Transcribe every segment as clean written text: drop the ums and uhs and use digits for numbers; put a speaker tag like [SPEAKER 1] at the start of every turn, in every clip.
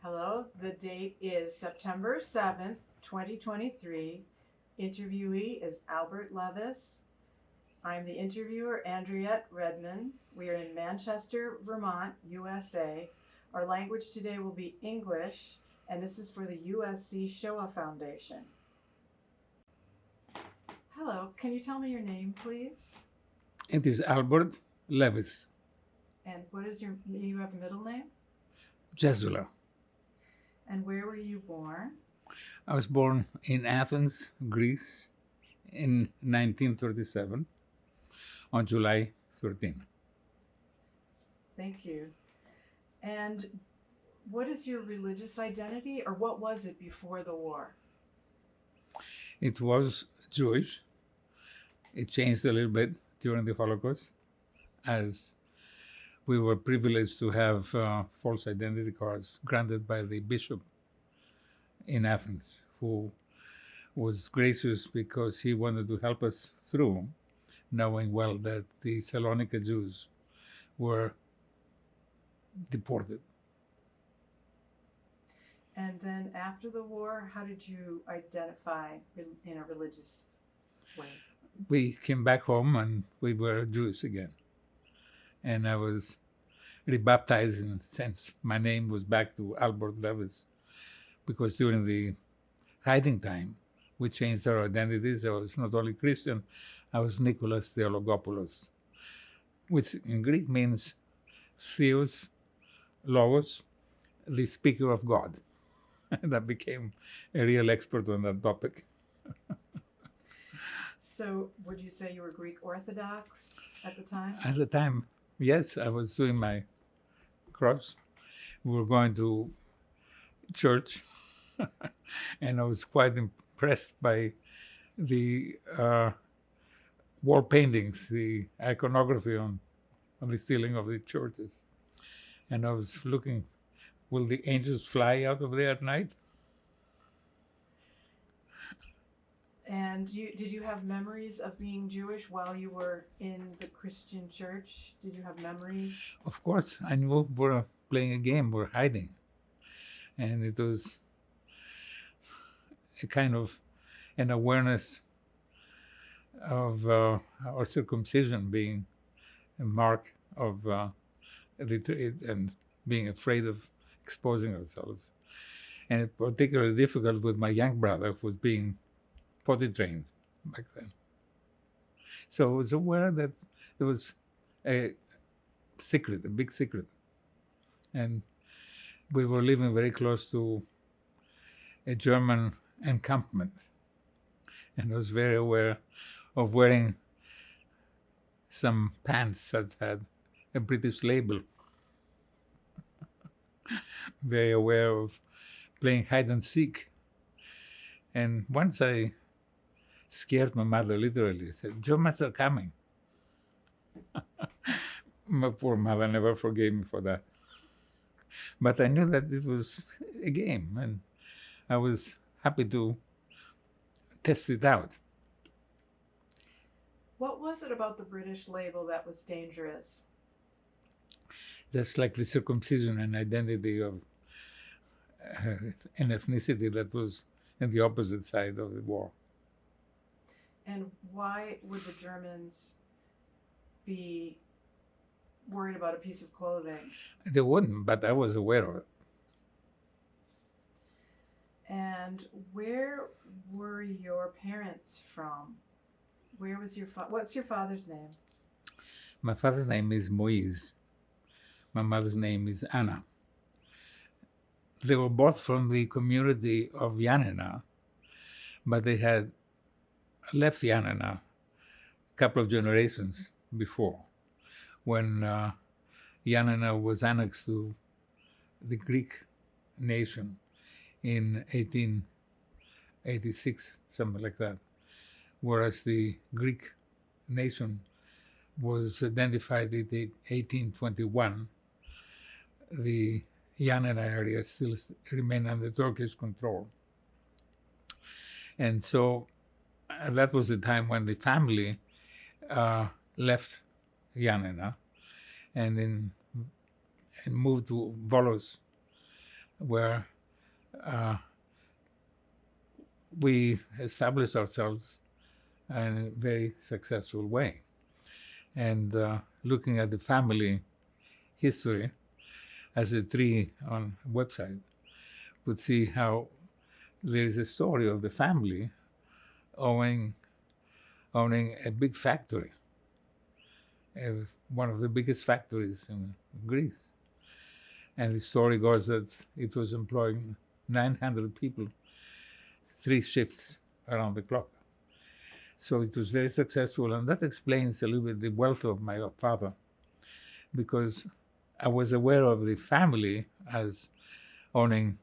[SPEAKER 1] Hello, the date is September 7th, 2023. Interviewee is Albert Levis. I'm the interviewer, Andriette Redman. We are in Manchester, Vermont, USA. Our language today will be English, and this is for the USC Shoah Foundation. Hello, can you tell me your name, please?
[SPEAKER 2] It is Albert Levis,
[SPEAKER 1] And what is you have a middle name?
[SPEAKER 2] Jesula.
[SPEAKER 1] And where were you born?
[SPEAKER 2] I was born in Athens, Greece, in 1937, on July 13.
[SPEAKER 1] Thank you. And what is your religious identity, or what was it before the war?
[SPEAKER 2] It was Jewish. It changed a little bit during the Holocaust, as we were privileged to have false identity cards granted by the bishop in Athens, who was gracious because he wanted to help us through, knowing well that the Salonika Jews were deported.
[SPEAKER 1] And then after the war, how did you identify in a religious way?
[SPEAKER 2] We came back home and we were Jews again. And I was rebaptized in a sense. My name was back to Albert Levis because during the hiding time, we changed our identities. I was not only Christian, I was Nicholas Theologopoulos, which in Greek means Theos, Logos, the speaker of God. And I became a real expert on that topic.
[SPEAKER 1] So would you say you were Greek Orthodox at the time?
[SPEAKER 2] At the time, yes, I was doing my cross. We were going to church, and I was quite impressed by the wall paintings, the iconography on the ceiling of the churches. And I was looking, will the angels fly out of there at night?
[SPEAKER 1] And did you have memories of being Jewish while you were in the Christian church? Did you have memories?
[SPEAKER 2] Of course, I knew we were playing a game, we were hiding. And it was a kind of an awareness of our circumcision being a mark of and being afraid of exposing ourselves. And it particularly difficult with my young brother who was being potty trained back then. So I was aware that there was a secret, a big secret. And we were living very close to a German encampment. And I was very aware of wearing some pants that had a British label. Very aware of playing hide and seek. And once I scared my mother literally. I said, Germans are coming. My poor mother never forgave me for that. But I knew that this was a game, and I was happy to test it out.
[SPEAKER 1] What was it about the British label that was dangerous?
[SPEAKER 2] Just like the circumcision and identity of an ethnicity that was on the opposite side of the war.
[SPEAKER 1] And why would the Germans be worried about a piece of clothing?
[SPEAKER 2] They wouldn't, but I was aware of it.
[SPEAKER 1] And where were your parents from? Where was what's your father's name?
[SPEAKER 2] My father's name is Moise. My mother's name is Anna. They were both from the community of Yanina, but they had left Yanina a couple of generations before, when Yanina was annexed to the Greek nation in 1886, something like that, whereas the Greek nation was identified in 1821. The Yanina area still remained under Turkish control. And so that was the time when the family left Yanina. And in and moved to Volos, where uh, we established ourselves in a very successful way. And looking at the family history as a tree on a website, could see how there is a story of the family owning a big factory, one of the biggest factories in Greece. And the story goes that it was employing 900 people, 3 shifts around the clock. So it was very successful, and that explains a little bit the wealth of my father, because I was aware of the family as owning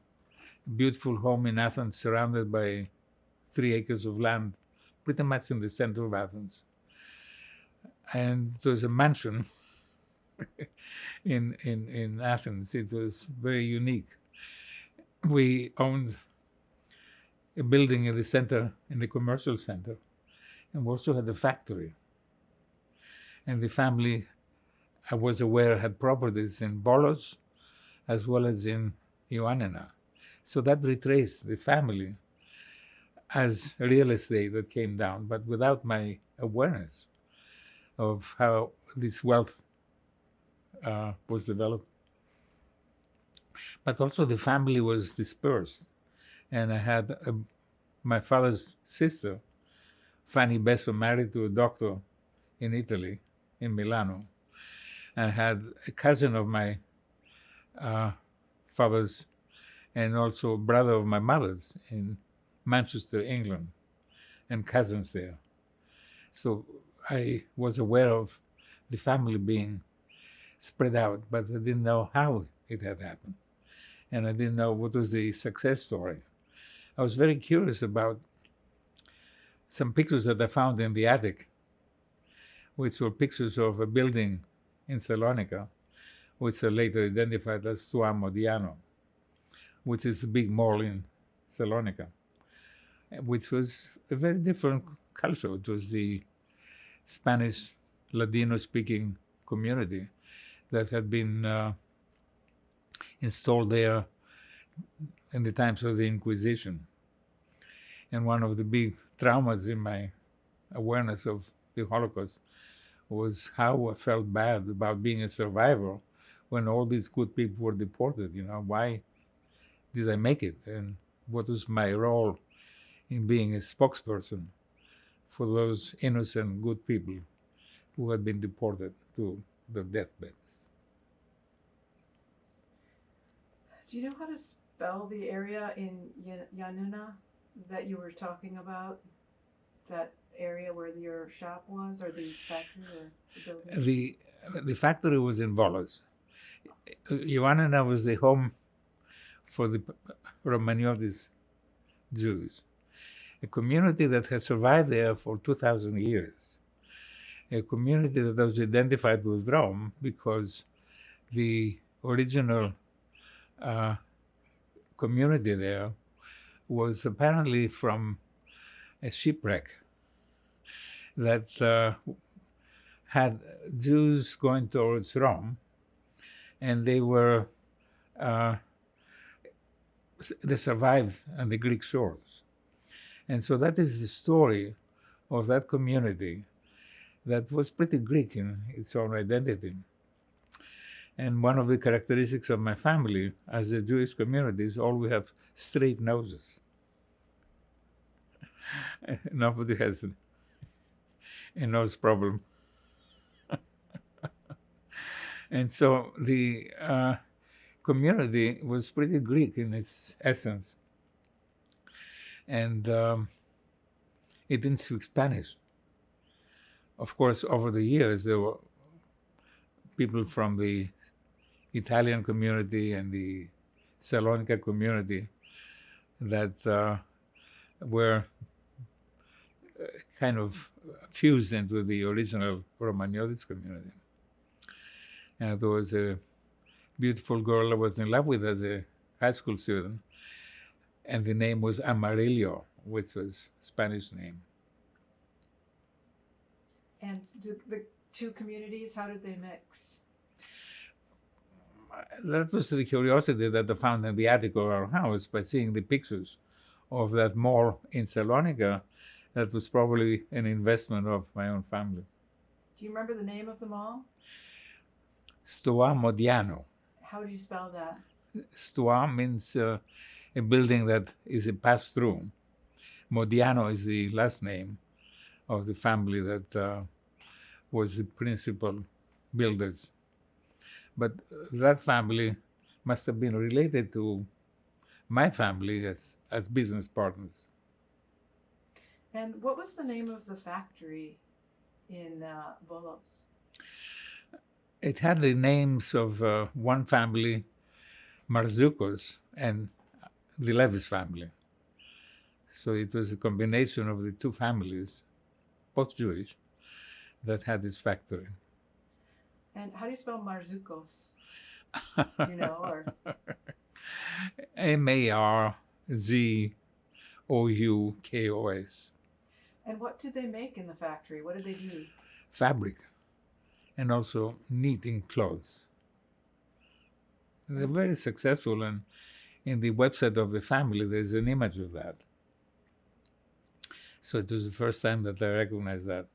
[SPEAKER 2] a beautiful home in Athens, surrounded by 3 acres of land, pretty much in the center of Athens. And it was a mansion in Athens. It was very unique. We owned a building in the center, in the commercial center, and we also had a factory. And the family, I was aware, had properties in Volos as well as in Ioannina. So that retraced the family as real estate that came down, but without my awareness of how this wealth was developed. But also the family was dispersed. And I had my father's sister, Fanny Besso, married to a doctor in Italy, in Milano. I had a cousin of my father's and also a brother of my mother's in Manchester, England, and cousins there. So I was aware of the family being spread out, but I didn't know how it had happened. And I didn't know what was the success story. I was very curious about some pictures that I found in the attic, which were pictures of a building in Salonika, which are later identified as Tuam Modiano, which is the big mall in Salonika, which was a very different culture. It was the Spanish Ladino-speaking community that had been installed there in the times of the Inquisition. And one of the big traumas in my awareness of the Holocaust was how I felt bad about being a survivor when all these good people were deported. You know, why did I make it? And what was my role in being a spokesperson for those innocent, good people who had been deported to their deathbeds?
[SPEAKER 1] Do you know how to spell the area in Ioannina that you were talking about? That area where your shop was, or the factory, or the building?
[SPEAKER 2] The factory was in Volos. Ioannina was the home for the Romaniotis Jews, a community that has survived there for 2,000 years, a community that was identified with Rome because the original community there was apparently from a shipwreck that had Jews going towards Rome, and they survived on the Greek shores. And so that is the story of that community that was pretty Greek in its own identity. And one of the characteristics of my family as a Jewish community is all we have straight noses. Nobody has a nose problem. And so the community was pretty Greek in its essence. And it didn't speak Spanish. Of course, over the years, there were people from the Italian community and the Salonika community that were kind of fused into the original Romaniotis community. And there was a beautiful girl I was in love with as a high school student, and the name was Amarillo, which was a Spanish name.
[SPEAKER 1] And the two communities, how did they mix?
[SPEAKER 2] that was the curiosity that I found in the attic of our house by seeing the pictures of that mall in Salonika. That was probably an investment of my own family.
[SPEAKER 1] Do you remember the name of the mall?
[SPEAKER 2] Stoa Modiano.
[SPEAKER 1] How do you spell that?
[SPEAKER 2] Stoa means a building that is a pass-through. Modiano is the last name of the family that was the principal builders. But that family must have been related to my family as business partners.
[SPEAKER 1] And what was the name of the factory in Volos?
[SPEAKER 2] It had the names of one family, Marzukos, and the Levis family. So it was a combination of the two families, both Jewish, that had this factory.
[SPEAKER 1] And how do you spell Marzukos? Do you know? Or
[SPEAKER 2] Marzukos.
[SPEAKER 1] And what did they make in the factory? What did they do?
[SPEAKER 2] Fabric, and also knitting clothes. They're very successful, and in the website of the family, there's an image of that. So it was the first time that I recognized that.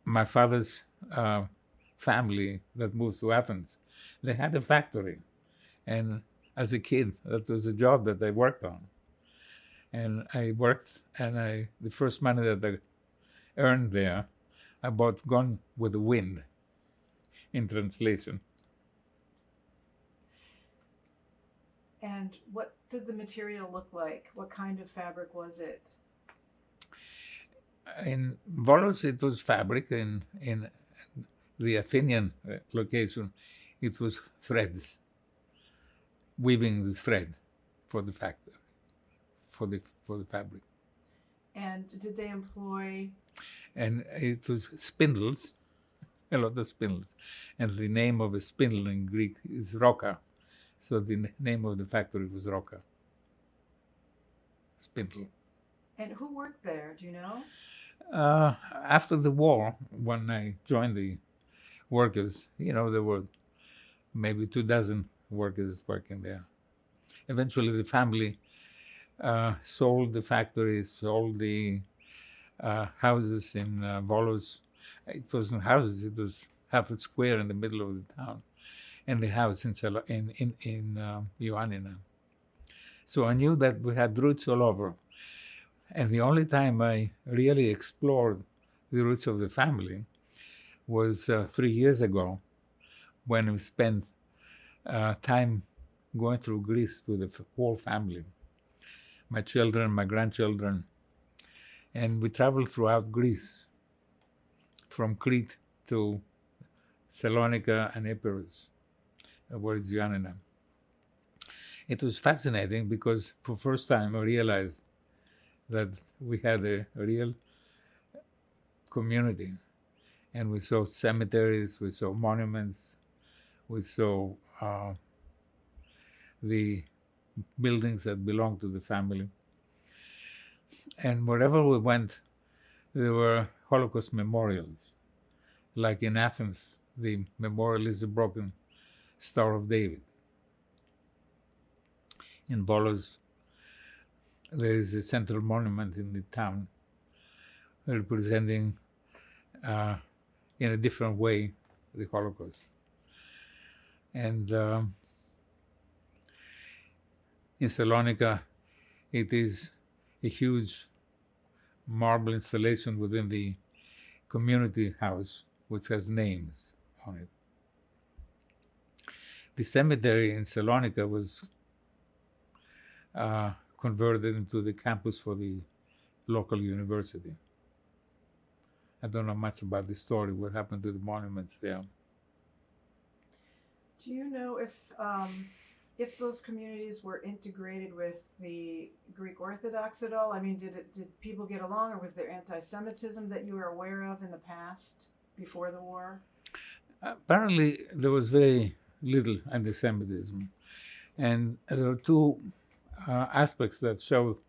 [SPEAKER 2] My father's family that moved to Athens, they had a factory. And as a kid, that was a job that I worked on. And I worked, and the first money that I earned there, I bought Gone with the Wind, in translation.
[SPEAKER 1] And what did the material look like? What kind of fabric was it?
[SPEAKER 2] In Volos, it was fabric. In the Athenian location, it was threads, weaving the thread for the factory, for the fabric.
[SPEAKER 1] And did they employ?
[SPEAKER 2] And it was spindles, a lot of spindles. And the name of a spindle in Greek is roka. So the name of the factory was Roka. Spindle.
[SPEAKER 1] And who worked there? Do you know?
[SPEAKER 2] After the war, when I joined the workers, there were maybe 24 workers working there. Eventually, the family sold the factory, sold the houses in Volos. It wasn't houses; it was half a square in the middle of the town, and the house in Ioannina. So I knew that we had roots all over. And the only time I really explored the roots of the family was 3 years ago, when we spent time going through Greece with the whole family, my children, my grandchildren, and we traveled throughout Greece, from Crete to Salonika and Epirus, where is Ioannina. It was fascinating because for the first time I realized that we had a real community, and we saw cemeteries, we saw monuments, we saw the buildings that belonged to the family. And wherever we went, there were Holocaust memorials. Like in Athens, the memorial is the broken Star of David. In Volos, there is a central monument in the town representing, in a different way, the Holocaust. And in Salonika, it is a huge marble installation within the community house, which has names on it. The cemetery in Salonika was converted into the campus for the local university. I don't know much about the story, what happened to the monuments there.
[SPEAKER 1] Do you know if those communities were integrated with the Greek Orthodox at all? I mean, did people get along, or was there anti-Semitism that you were aware of in the past, before the war?
[SPEAKER 2] Apparently, there was very little anti-Semitism. And there are two aspects that show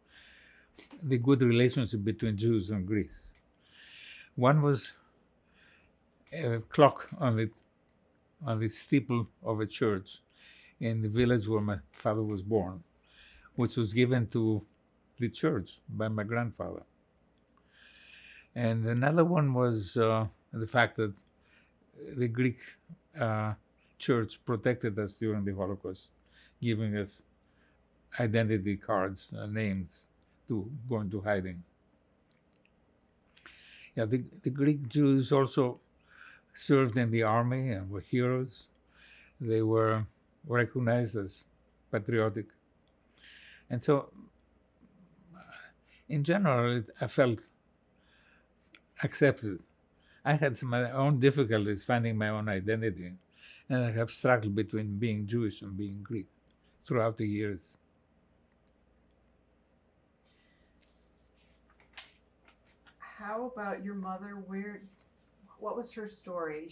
[SPEAKER 2] the good relationship between Jews and Greece. One was a clock on the on the steeple of a church in the village where my father was born, which was given to the church by my grandfather. And another one was the fact that the Greek church protected us during the Holocaust, giving us identity cards, names to go into hiding. Yeah, the Greek Jews also served in the army and were heroes. They were recognized as patriotic. And so, in general, I felt accepted. I had my own difficulties finding my own identity, and I have struggled between being Jewish and being Greek throughout the years.
[SPEAKER 1] How about your mother? What was her story?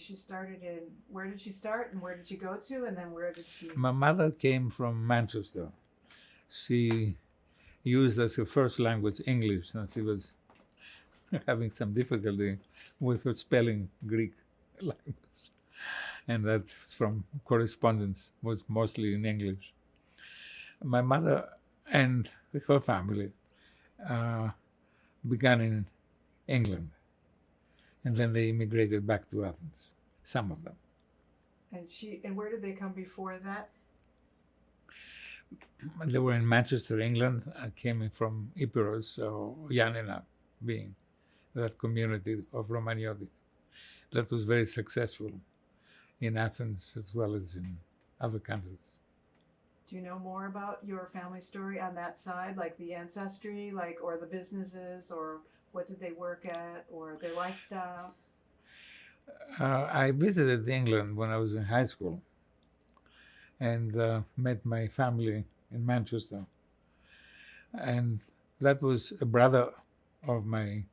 [SPEAKER 1] Where did she start and where did she go to, and then where did she?
[SPEAKER 2] My mother came from Manchester. She used as her first language English, and she was having some difficulty with her spelling Greek language. And that from correspondence was mostly in English. My mother and her family began in England, and then they immigrated back to Athens, some of them.
[SPEAKER 1] And where did they come before that?
[SPEAKER 2] They were in Manchester, England. I came from Epirus, so Yanina being that community of Romaniotis that was very successful in Athens as well as in other countries.
[SPEAKER 1] Do you know more about your family story on that side, like the ancestry, or the businesses, or what did they work at, or their lifestyle?
[SPEAKER 2] I visited England when I was in high school and met my family in Manchester. And that was a brother of my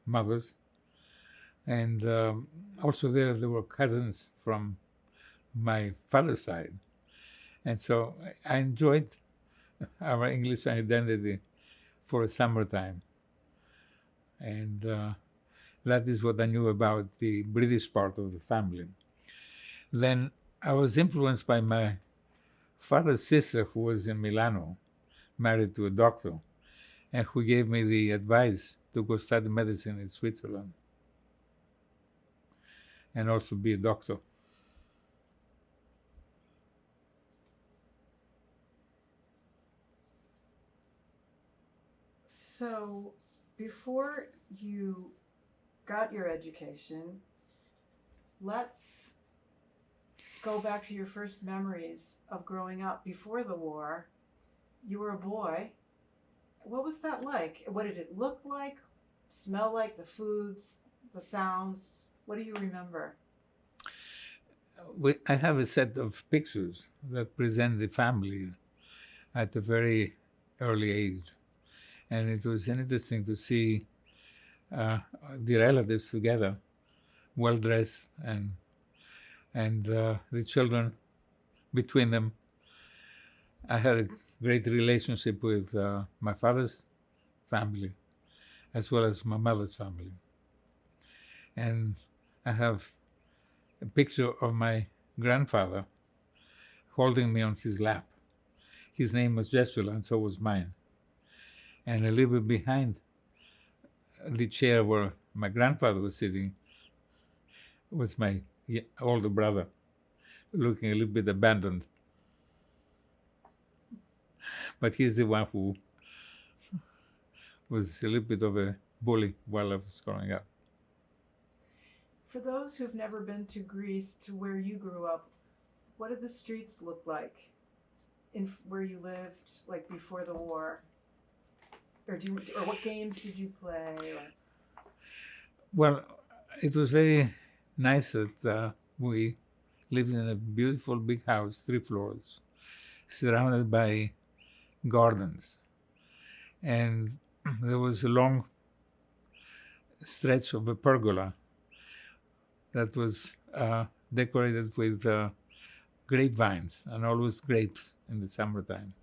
[SPEAKER 2] mother's. And also there were cousins from my father's side. And so I enjoyed our English identity for summertime. And that is what I knew about the British part of the family. Then I was influenced by my father's sister, who was in Milano, married to a doctor, and who gave me the advice to go study medicine in Switzerland and also be a doctor.
[SPEAKER 1] So, before you got your education, let's go back to your first memories of growing up before the war. You were a boy. What was that like? What did it look like, smell like, the foods, the sounds? What do you remember?
[SPEAKER 2] I have a set of pictures that present the family at a very early age. And it was interesting to see the relatives together, well dressed, and the children between them. I had a great relationship with my father's family as well as my mother's family. And I have a picture of my grandfather holding me on his lap. His name was Jesula, and so was mine. And a little bit behind the chair where my grandfather was sitting was my older brother, looking a little bit abandoned. But he's the one who was a little bit of a bully while I was growing up.
[SPEAKER 1] For those who've never been to Greece, to where you grew up, what did the streets look like where you lived, like before the war? Or what games did you play?
[SPEAKER 2] Well, it was very nice that we lived in a beautiful big house, 3 floors, surrounded by gardens. And there was a long stretch of a pergola that was decorated with grapevines, and always grapes in the summertime.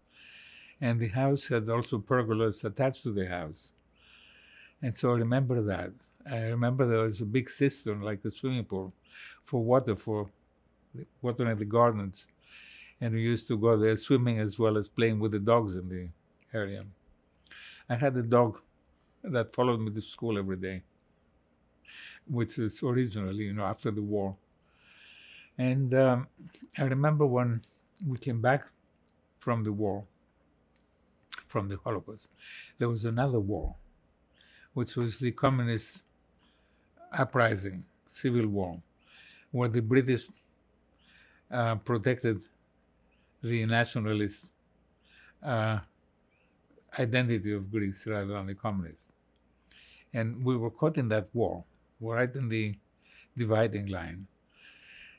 [SPEAKER 2] And the house had also pergolas attached to the house. And so I remember that. I remember there was a big cistern, like a swimming pool, for water for watering the gardens, and we used to go there swimming as well as playing with the dogs in the area. I had a dog that followed me to school every day, which was originally, after the war. And I remember when we came back from the war, from the Holocaust, there was another war, which was the communist uprising, civil war, where the British protected the nationalist identity of Greece rather than the communists. And we were caught in that war, right in the dividing line.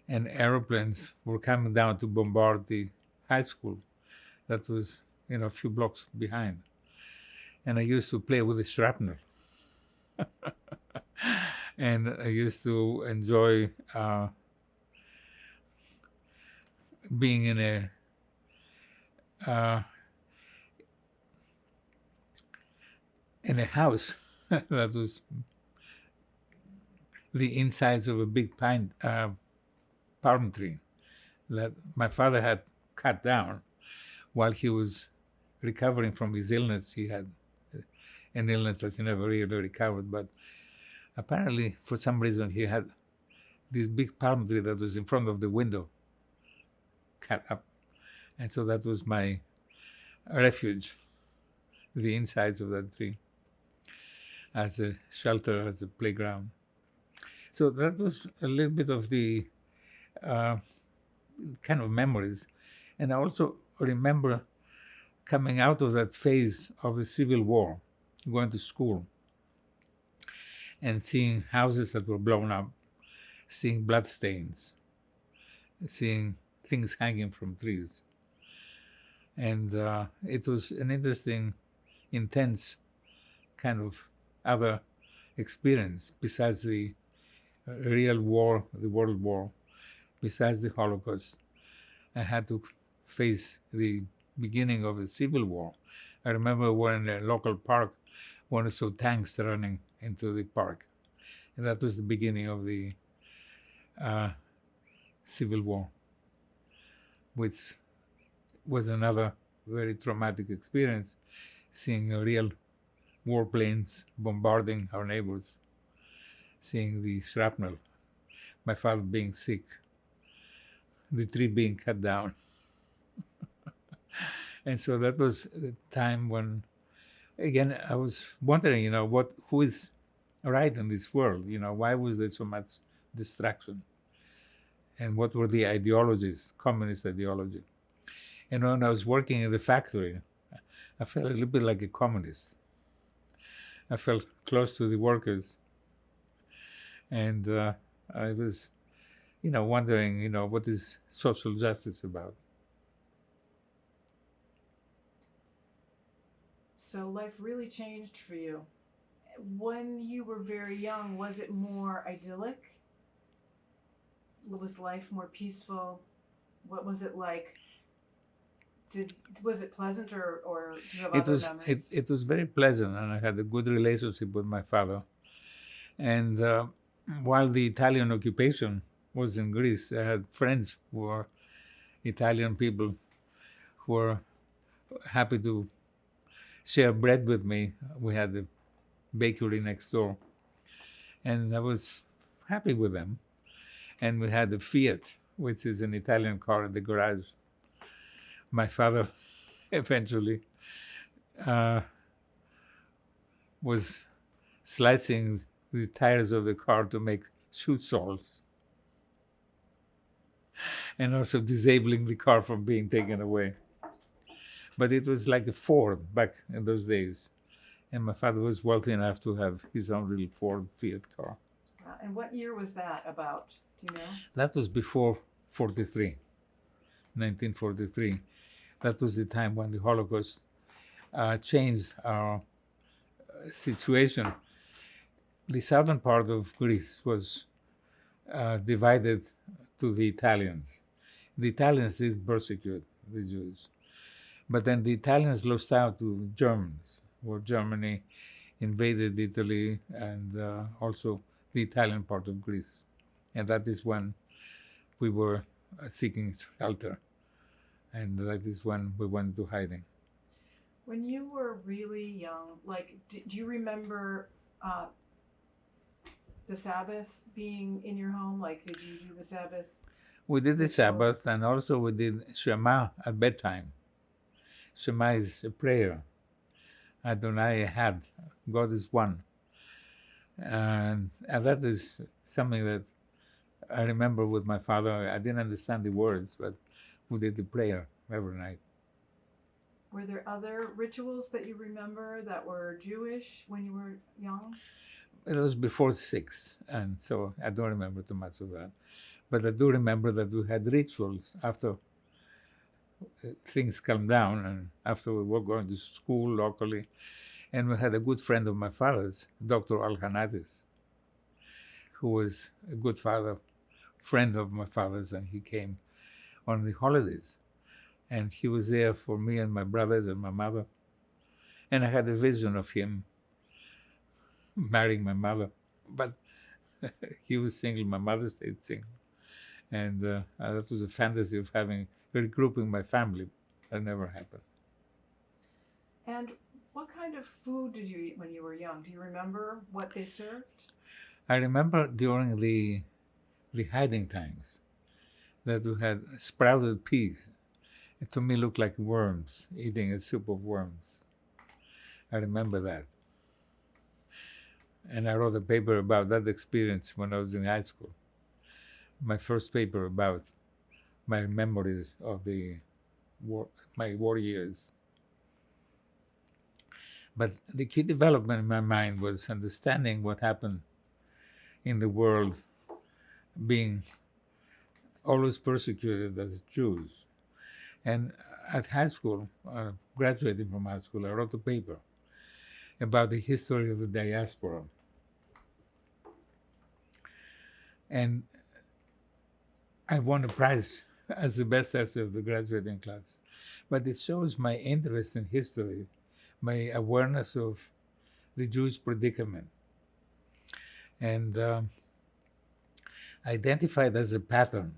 [SPEAKER 2] And airplanes were coming down to bombard the high school that was, a few blocks behind. And I used to play with the shrapnel. And I used to enjoy being in a house that was the insides of a big palm tree that my father had cut down while he was recovering from his illness. He had an illness that he never really recovered, but apparently for some reason he had this big palm tree that was in front of the window cut up. And so that was my refuge, the insides of that tree, as a shelter, as a playground. So that was a little bit of the kind of memories. And I also remember coming out of that phase of the Civil War, going to school and seeing houses that were blown up, seeing bloodstains, seeing things hanging from trees. And it was an interesting, intense kind of other experience besides the real war, the World War, besides the Holocaust. I had to face the beginning of the Civil War. I remember we were in a local park when I saw tanks running into the park. And that was the beginning of the Civil War, which was another very traumatic experience, seeing real warplanes bombarding our neighbors, seeing the shrapnel, my father being sick, the tree being cut down. And so that was a time when, again, I was wondering, who is right in this world? Why was there so much destruction? And what were the ideologies, communist ideology? And when I was working in the factory, I felt a little bit like a communist. I felt close to the workers. And I was, wondering, what is social justice about?
[SPEAKER 1] So life really changed for you. When you were very young, was it more idyllic? Was life more peaceful? What was it like? Was it pleasant or do you have other memories?
[SPEAKER 2] It was very pleasant, and I had a good relationship with my father. And while the Italian occupation was in Greece, I had friends who were Italian people who were happy to share bread with me. We had a bakery next door, and I was happy with them. And we had a Fiat, which is an Italian car, in the garage. My father eventually was slicing the tires of the car to make shoe soles, and also disabling the car from being taken away. But it was like a Ford back in those days. And my father was wealthy enough to have his own little Ford Fiat car.
[SPEAKER 1] And what year was that about? Do you know?
[SPEAKER 2] That was before 1943. That was the time when the Holocaust changed our situation. The southern part of Greece was divided to the Italians. The Italians did persecute the Jews. But then the Italians lost out to Germans, where Germany invaded Italy and also the Italian part of Greece. And that is when we were seeking shelter. And that is when we went into hiding.
[SPEAKER 1] When you were really young, like, do you remember uh, the Sabbath being in your home? Like, did you do the Sabbath
[SPEAKER 2] We did the
[SPEAKER 1] ritual?
[SPEAKER 2] Sabbath, and also we did Shema at bedtime. Shema is a prayer. Adonai Echad, God is one. And that is something that I remember with my father. I didn't understand the words, but we did the prayer every night.
[SPEAKER 1] Were there other rituals that you remember that were Jewish when you were young?
[SPEAKER 2] It was before 6, and so I don't remember too much of that. But I do remember that we had rituals after things calmed down and after we were going to school locally. And we had a good friend of my father's, Dr. Alhanatis, who was a good friend of my father's, and he came on the holidays. And he was there for me and my brothers and my mother. And I had a vision of him marrying my mother. But he was single, my mother stayed single. And that was a fantasy of regrouping my family. That never happened.
[SPEAKER 1] And what kind of food did you eat when you were young? Do you remember what they served?
[SPEAKER 2] I remember during the hiding times that we had sprouted peas. It to me looked like worms, eating a soup of worms. I remember that. And I wrote a paper about that experience when I was in high school. My first paper about my memories of my war years. But the key development in my mind was understanding what happened in the world, being always persecuted as Jews. And at high school, graduating from high school, I wrote a paper about the history of the diaspora. And I won a prize as the best essay of the graduating class. But it shows my interest in history, my awareness of the Jewish predicament, and identified as a pattern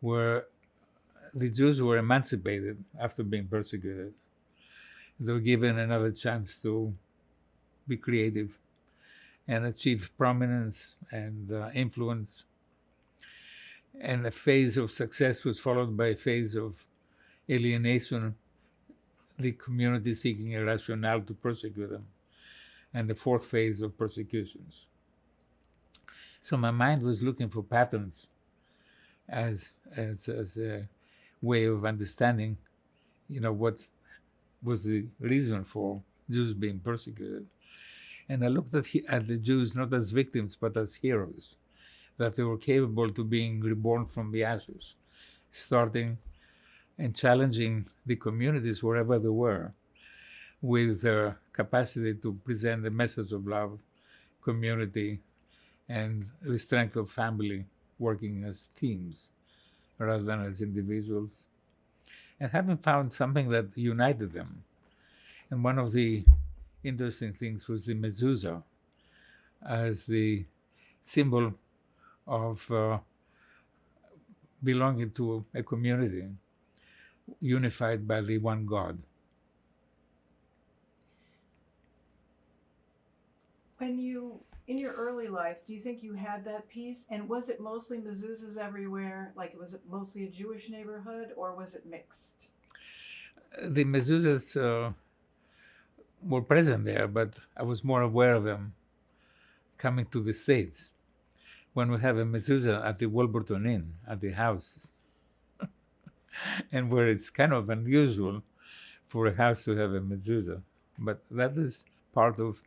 [SPEAKER 2] where the Jews were emancipated after being persecuted. They were given another chance to be creative and achieve prominence and influence. And a phase of success was followed by a phase of alienation, the community seeking a rationale to persecute them, and the fourth phase of persecutions. So my mind was looking for patterns as a way of understanding, what was the reason for Jews being persecuted. And I looked at the Jews not as victims, but as heroes, that they were capable to being reborn from the ashes, starting and challenging the communities wherever they were with their capacity to present a message of love, community, and the strength of family working as teams rather than as individuals. And having found something that united them. And one of the interesting things was the mezuzah as the symbol of belonging to a community unified by the one God.
[SPEAKER 1] In your early life, do you think you had that piece? And was it mostly mezuzahs everywhere? Like, was it mostly a Jewish neighborhood, or was it mixed?
[SPEAKER 2] The mezuzahs were present there, but I was more aware of them coming to the States. When we have a mezuzah at the Wolverton Inn, at the house, and where it's kind of unusual for a house to have a mezuzah. But that is part of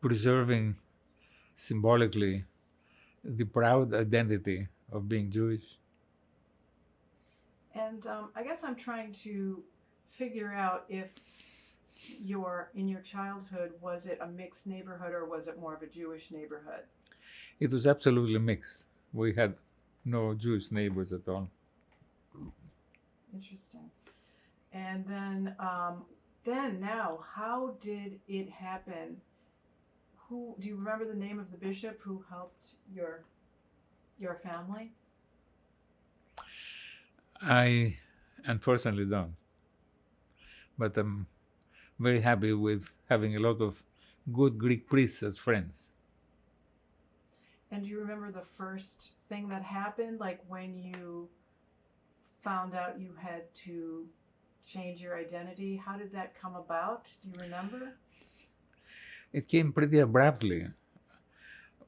[SPEAKER 2] preserving symbolically the proud identity of being Jewish.
[SPEAKER 1] And I guess I'm trying to figure out if in your childhood, was it a mixed neighborhood or was it more of a Jewish neighborhood?
[SPEAKER 2] It was absolutely mixed. We had no Jewish neighbors at all.
[SPEAKER 1] Interesting. And then now, how did it happen? Who do you remember the name of the bishop who helped your family?
[SPEAKER 2] I unfortunately don't, but I'm very happy with having a lot of good Greek priests as friends.
[SPEAKER 1] And do you remember the first thing that happened, like when you found out you had to change your identity? How did that come about? Do you remember?
[SPEAKER 2] It came pretty abruptly.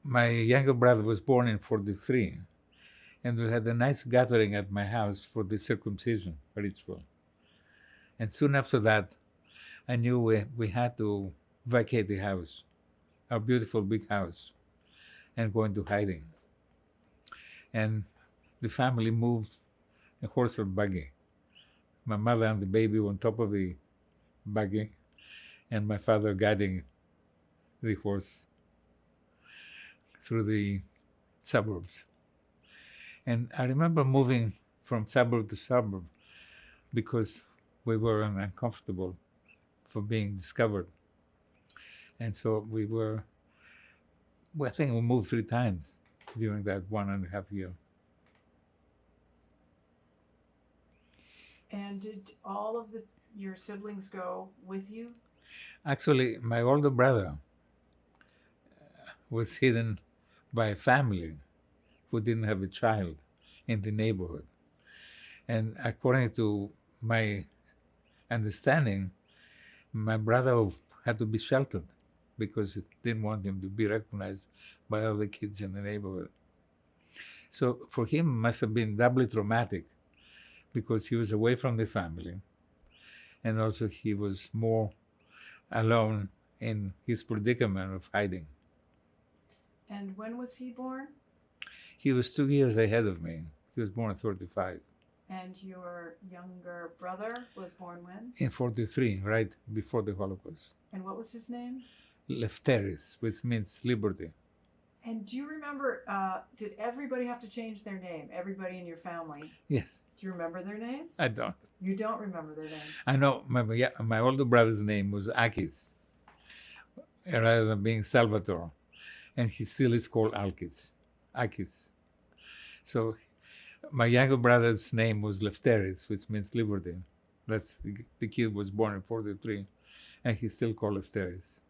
[SPEAKER 2] My younger brother was born in 43, and we had a nice gathering at my house for the circumcision ritual. And soon after that, I knew we had to vacate the house, our beautiful big house, and go into hiding. And the family moved a horse or buggy. My mother and the baby were on top of the buggy, and my father guiding the horse through the suburbs. And I remember moving from suburb to suburb because we were uncomfortable for being discovered. And so I think we moved 3 times during that 1.5 year.
[SPEAKER 1] And did all of your siblings go with you?
[SPEAKER 2] Actually, my older brother was hidden by a family who didn't have a child in the neighborhood. And according to my understanding, my brother had to be sheltered because he didn't want him to be recognized by other kids in the neighborhood. So for him, it must have been doubly traumatic because he was away from the family, and also he was more alone in his predicament of hiding.
[SPEAKER 1] And when was he born?
[SPEAKER 2] He was 2 years ahead of me. He was born in 35.
[SPEAKER 1] And your younger brother was born when?
[SPEAKER 2] In 43, right before the Holocaust.
[SPEAKER 1] And what was his name?
[SPEAKER 2] Lefteris, which means liberty.
[SPEAKER 1] And do you remember, did everybody have to change their name? Everybody in your family?
[SPEAKER 2] Yes.
[SPEAKER 1] Do you remember their names?
[SPEAKER 2] I don't.
[SPEAKER 1] You don't remember their names?
[SPEAKER 2] I know my older brother's name was Akis, rather than being Salvatore. And he still is called Alkis. Akis. So my younger brother's name was Lefteris, which means liberty. That's the kid was born in 43, and he's still called Lefteris.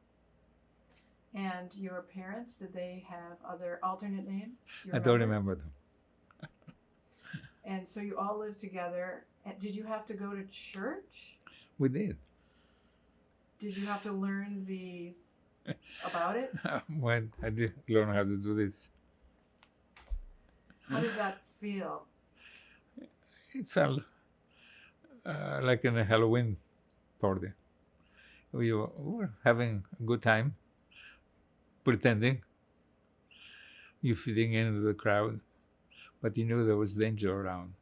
[SPEAKER 1] And your parents, did they have other alternate names?
[SPEAKER 2] I don't remember them.
[SPEAKER 1] And so you all lived together. Did you have to go to church?
[SPEAKER 2] We did.
[SPEAKER 1] Did you have to learn about it?
[SPEAKER 2] When I did learn how to do this.
[SPEAKER 1] How did that feel?
[SPEAKER 2] It felt like in a Halloween party. We were having a good time, pretending you fitting into the crowd, but you knew there was danger around.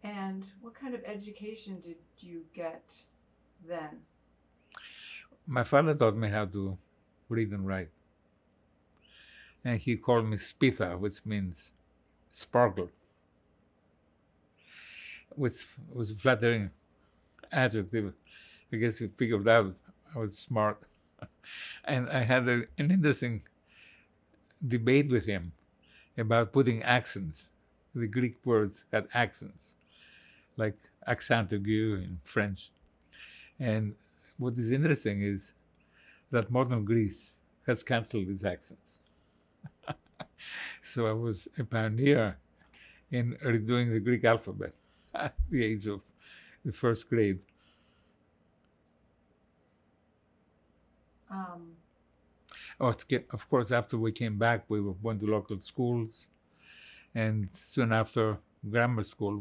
[SPEAKER 1] And what kind of education did you get then?
[SPEAKER 2] My father taught me how to read and write. And he called me Spitha, which means sparkle, which was a flattering adjective. I guess he figured out I was smart. And I had an interesting debate with him about putting accents. The Greek words had accents, like accent aigu in French. And what is interesting is that modern Greece has canceled these accents. So I was a pioneer in redoing the Greek alphabet at the age of the first grade. Of course, after we came back, we went to local schools, and soon after grammar school,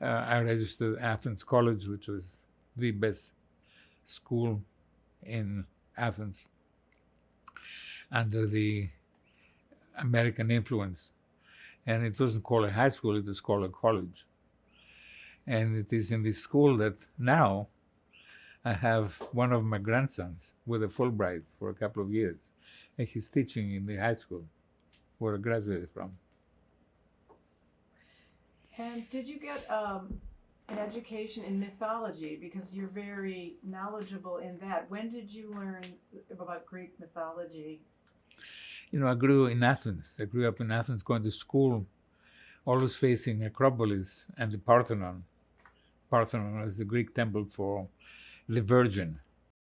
[SPEAKER 2] I registered Athens College, which was the best school in Athens under the American influence. And it wasn't called a high school, it was called a college. And it is in this school that now I have one of my grandsons with a Fulbright for a couple of years. And he's teaching in the high school where I graduated from.
[SPEAKER 1] And did you get an education in mythology? Because you're very knowledgeable in that. When did you learn about Greek mythology?
[SPEAKER 2] I grew in Athens. I grew up in Athens, going to school, always facing Acropolis and the Parthenon. Parthenon is the Greek temple for the Virgin.